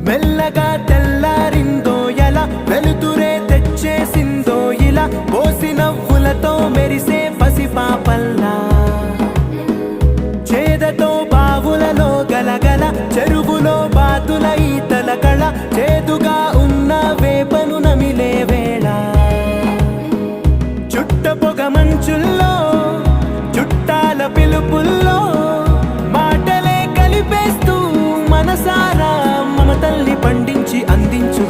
మెల్లగా తెల్లారిందో ఎలా వెలుతురే తెచ్చేసిందో ఇలా పోసి నవ్వులతో మెరిసే పసిపాపల్లా చేదతో బావులలో గలగల చెరువులో బాతుల ఈతల కళ చేదుగా ఉన్న వేపను నమిలే వేళ చుట్ట పొగ మంచుల్లో చుట్టాల పిలుపుల్లో మాటలే కలిపేస్తూ మనసారా మమతల్ని పండించి అందించు